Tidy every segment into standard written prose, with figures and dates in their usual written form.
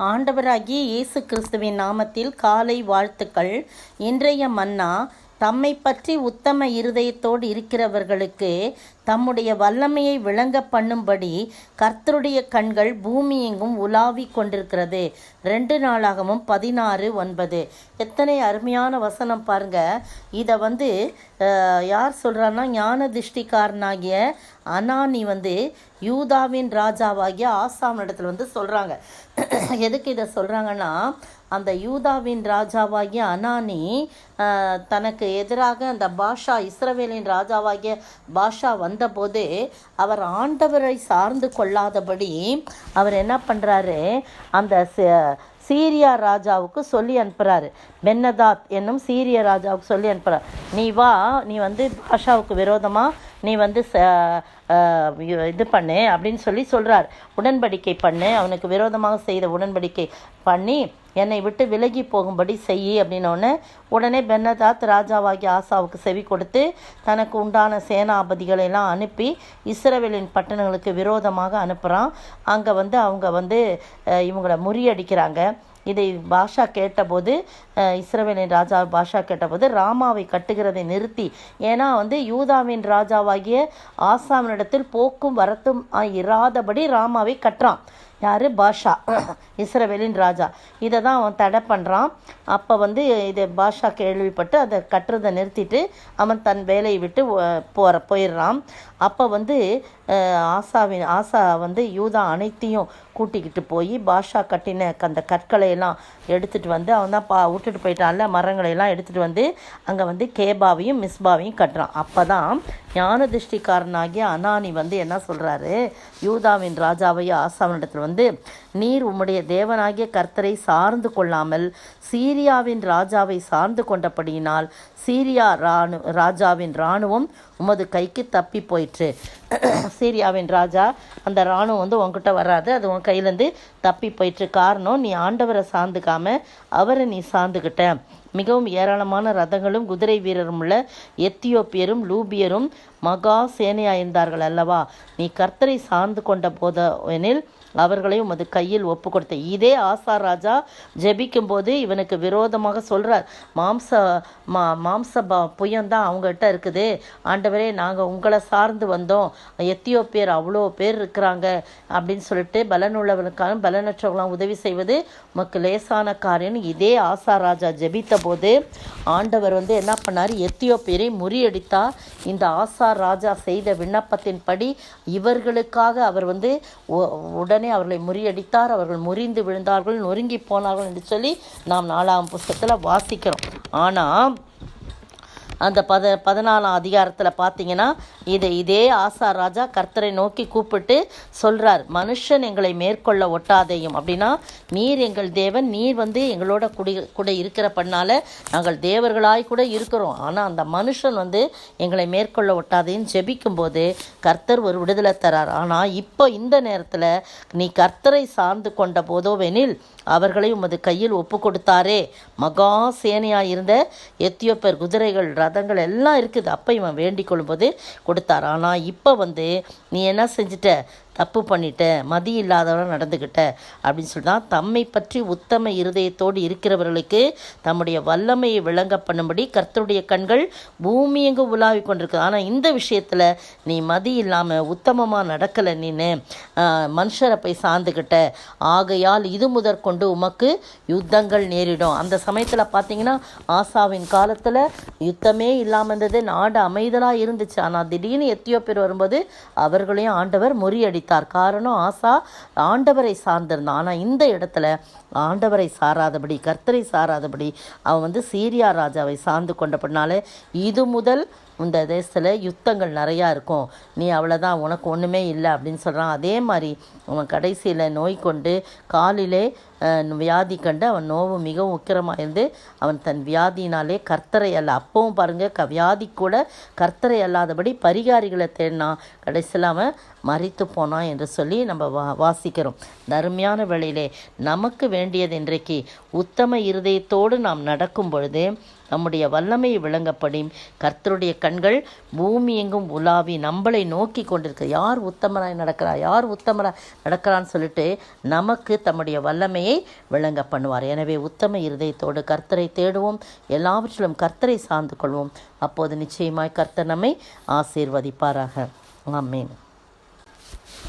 ஆண்டவராகிய இயேசு கிறிஸ்துவின் நாமத்தில் காலை வாழ்த்துக்கள். இன்றைய மன்னா, தம்மை பற்றி உத்தம இருதயத்தோடு இருக்கிறவர்களுக்கு தம்முடைய வல்லமையை விளங்க பண்ணும்படி கர்த்தருடைய கண்கள் பூமி எங்கும் உலாவி கொண்டிருக்கிறது. 2 நாளாகவும் 16:9. எத்தனை அருமையான வசனம் பாருங்க. இதை யார் சொல்கிறான்னா, ஞான திருஷ்டிக்காரனாகிய அனானி யூதாவின் ராஜாவாகிய ஆசாமிடத்தில் சொல்கிறாங்க. எதுக்கு இதை சொல்கிறாங்கன்னா, அந்த யூதாவின் ராஜாவாகிய அனானி தனக்கு எதிராக அந்த பாஷா, இஸ்ரவேலின் ராஜாவாகிய பாஷா வந்தபோது அவர் ஆண்டவரை சார்ந்து கொள்ளாதபடி அவர் என்ன பண்ணுறாரு, அந்த சீரியா ராஜாவுக்கு சொல்லி அனுப்புகிறாரு. பென்னதாத் என்னும் சீரிய ராஜாவுக்கு சொல்லி அனுப்புகிறார். நீ வா, நீ பாஷாவுக்கு விரோதமாக நீ இது பண்ணு அப்படின்னு சொல்கிறார். உடன்படிக்கை பண்ணு, அவனுக்கு விரோதமாக செய்த உடன்படிக்கை பண்ணி என்னை விட்டு விலகி போகும்படி செய் அப்படின்னோடனே உடனே பென்னதாத் ராஜாவாகி ஆசாவுக்கு செவி கொடுத்து தனக்கு உண்டான சேனாபதிகளை எல்லாம் அனுப்பி இஸ்ரவேலின் பட்டணங்களுக்கு விரோதமாக அனுப்புகிறான். அங்கே அவங்க இவங்களை முறியடிக்கிறாங்க. இதை பாஷா கேட்டபோது, இஸ்ரவேலின் ராஜா பாஷா கேட்டபோது ராமாவை கட்டுகிறதை நிறுத்தி, ஏன்னா யூதாவின் ராஜாவாகிய ஆசாமினிடத்தில் போக்கும் வரத்தும் இராதபடி ராமாவை கட்டுறான். யார்? பாஷா, இஸ்ரவேலின் ராஜா. இதை தான் அவன் தடை பண்ணுறான். அப்போ இதை பாஷா கேள்விப்பட்டு அதை கட்டுறதை நிறுத்திட்டு அவன் தன் வேலையை விட்டு போயிடுறான். அப்போ ஆசா யூதா அனைத்தையும் கூட்டிக்கிட்டு போய் பாஷா கட்டின அந்த கற்களையெல்லாம் எடுத்துகிட்டு அவன் தான் விட்டுட்டு போயிட்டான்ல, மரங்களையெல்லாம் எடுத்துகிட்டு அங்கே கேபாவையும் மிஸ்பாவையும் கட்டுறான். அப்போ தான் ஞான திருஷ்டிக்காரனாகிய அனானி என்ன சொல்கிறாரு, யூதாவின் ராஜாவைய ஆசாவினிடத்தில் நீர் உம்முடைய தேவனாகிய கர்த்தரை சார்ந்து கொள்ளாமல் சீரியாவின் ராஜாவை சார்ந்து கொண்டபடியினால் சீரியா ராஜாவின் இராணுவம் உமது கைக்கு தப்பி போயிற்று. சீரியாவின் ராஜா அந்த இராணுவம் உன்கிட்ட வராது, அது உன் கையிலேருந்து தப்பி போயிற்று. காரணம், நீ ஆண்டவரை சார்ந்துக்காம அவரை நீ சார்ந்துக்கிட்ட. மிகவும் ஏராளமான ரதங்களும் குதிரை வீரரும் உள்ள எத்தியோப்பியரும் லூபியரும் மகா சேனையாயிருந்தார்கள் அல்லவா? நீ கர்த்தரை சார்ந்து கொண்ட போதெனில் அவர்களையும் உமது கையில் ஒப்பு கொடுத்த. இதே ஆசா ராஜா ஜெபிக்கும்போது இவனுக்கு விரோதமாக சொல்கிறார், மாம்ச புயம்தான் அவங்ககிட்ட இருக்குது. ஆண்டவரே, நாங்கள் உங்களை சார்ந்து வந்தோம், எத்தியோப்பியர் அவ்வளோ பேர் இருக்கிறாங்க அப்படின்னு சொல்லிட்டு பலனுள்ளவனுக்கான பலனற்றவங்களாம் உதவி செய்வது உமக்கு லேசான காரியம். இதே ஆசா ராஜா ஜெபித்த போது ஆண்டவர் என்ன பண்ணார், எத்தியோப்பியரை முறியடித்தார். இந்த ஆசா ராஜா செய்த விண்ணப்பத்தின்படி இவர்களுக்காக அவர் உடனே அவர்களை முறியடித்தார். அவர்கள் முறிந்து விழுந்தார்கள், நொறுங்கி போனார்கள் என்று சொல்லி நாம் 4ஆம் புஸ்தகத்தில் வாசிக்கிறோம். ஆனால் அந்த 14ஆம் அதிகாரத்தில் பார்த்தீங்கன்னா இதே ஆசா ராஜா கர்த்தரை நோக்கி கூப்பிட்டு சொல்கிறார், மனுஷன் எங்களை மேற்கொள்ள ஒட்டாதேயும். அப்படின்னா நீர் எங்கள் தேவன், நீர் எங்களோட கூட இருக்கிற பண்ணால நாங்கள் தேவர்களாய் கூட இருக்கிறோம். ஆனால் அந்த மனுஷன் எங்களை மேற்கொள்ள ஒட்டாதேன்னு ஜெபிக்கும்போது கர்த்தர் ஒரு விடுதலை தரார். ஆனால் இப்போ இந்த நேரத்தில் நீ கர்த்தரை சார்ந்து கொண்ட போதோவெனில் அவர்களை உமது கையில் ஒப்பு கொடுத்தாரே. மகா சேனையாக இருந்த எத்தியோப்பியர் குதிரைகள் ரதங்கள் எல்லாம் இருக்குது. அப்போ இவன் வேண்டிக் கொள்ளும்போது கொடுத்தார். ஆனால் இப்போ நீ என்ன செஞ்சிட்ட, தப்பு பண்ணிட்ட, மதி இல்லாதவன் நடந்துக்கிட்ட அப்படின்னு சொல்லி தான் தம்மை பற்றி உத்தம இருதயத்தோடு இருக்கிறவர்களுக்கு தம்முடைய வல்லமையை விளங்க பண்ணும்படி கர்த்தருடைய கண்கள் பூமி எங்கும் உலாவி கொண்டிருக்கு. ஆனால் இந்த விஷயத்தில் நீ மதி இல்லாமல் உத்தமமாக நடக்கலை, நீனு மனுஷரை போய் சார்ந்துக்கிட்ட. ஆகையால் இது முதற்கொண்டு உமக்கு யுத்தங்கள் நேரிடும். அந்த சமயத்தில் பார்த்தீங்கன்னா ஆசாவின் காலத்தில் யுத்தமே இல்லாமல் இருந்தது, நாடு அமைதலாக இருந்துச்சு. ஆனால் திடீர்னு எத்தியோப்பியர் வரும்போது அவர்களையும் ஆண்டவர் முறியடித்தார். காரணம், ஆசா ஆண்டவரை சார்ந்திருந்தான். ஆனால் இந்த இடத்துல ஆண்டவரை சாராதபடி, கர்த்தரை சாராதபடி அவன் சீரியா ராஜாவை சார்ந்து கொண்டபடினால இது முதல் இந்த தேசத்தில் யுத்தங்கள் நிறையா இருக்கும், நீ அவ்வளோதான், உனக்கு ஒன்றுமே இல்லை அப்படின்னு சொல்கிறான். அதே மாதிரி அவன் கடைசியில் நோய் கொண்டு காலிலே வியாதி கண்டு அவன் நோவு மிகவும் உக்கிரமாக இருந்து அவன் தன் வியாதியினாலே கர்த்தரை அல்ல, அப்பவும் பாருங்கள் வியாதி கூட கர்த்தரை அல்லாதபடி பரிகாரிகளை தேடினான். கடைசியில் அவன் மரித்து போனான் என்று சொல்லி நம்ம வாசிக்கிறோம். தர்மையான வேளையிலே நமக்கு வேண்டியது இன்றைக்கு உத்தம இருதயத்தோடு நாம் நடக்கும் பொழுது நம்முடைய வல்லமையை விளங்கப்படும். கர்த்தருடைய கண்கள் பூமி எங்கும் உலாவி நம்மளை நோக்கி கொண்டிருக்க, யார் உத்தமராய் நடக்கிறார், யார் உத்தமராய் நடக்கிறான்னு சொல்லிட்டு நமக்கு தம்முடைய வல்லமையை நம்மையே விளங்க பண்ணுவார். எனவே உத்தம இருதயத்தோடு கர்த்தரை தேடுவோம், எல்லாவற்றிலும் கர்த்தரை சார்ந்து கொள்வோம். அப்போது நிச்சயமாய் கர்த்தர் நம்மை ஆசீர்வதிப்பாராக. ஆமென்.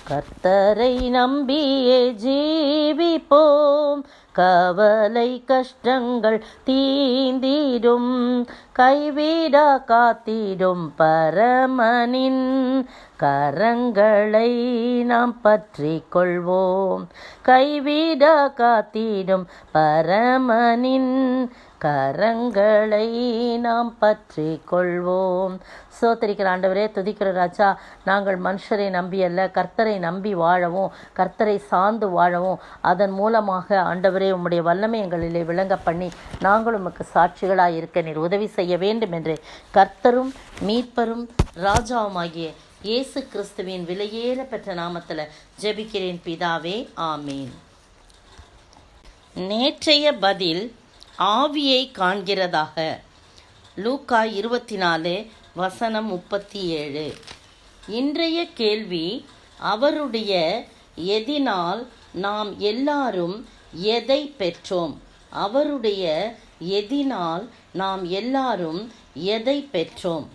கர்த்தரை நம்பியே ஜீவிப்போம், கவலை கஷ்டங்கள் தீந்திடும், கைவிடா காத்திடும் பரமனின் கரங்களை நாம் பற்றி கொள்வோம். கைவிடா காத்திடும் பரமனின் கரங்களை நாம் பற்றி கொள்வோம். சோத்தரிக்கிற ஆண்டவரே, துதிக்கிற ராஜா, நாங்கள் மனுஷரை நம்பி அல்ல, கர்த்தரை நம்பி வாழவும், கர்த்தரை சார்ந்து வாழவும், அதன் மூலமாக ஆண்டவரே உம்முடைய வல்லமை எங்களிலே விளங்க பண்ணி நாங்கள் உமக்கு சாட்சிகளாக இருக்க நீர் உதவி செய்ய வேண்டும் என்று கர்த்தரும் மீட்பரும் ராஜாவுமாகிய இயேசு கிறிஸ்துவின் விலையேற பெற்ற நாமத்தில் ஜெபிக்கிறேன் பிதாவே, ஆமீன். நேற்றைய பதில் ஆவியை காண்கிறதாக. லூக்கா 24:37. இன்றைய கேள்வி, அவருடைய எதினால் நாம் எல்லாரும் எதை பெற்றோம்? அவருடைய எதினால் நாம் எல்லாரும் எதை பெற்றோம்?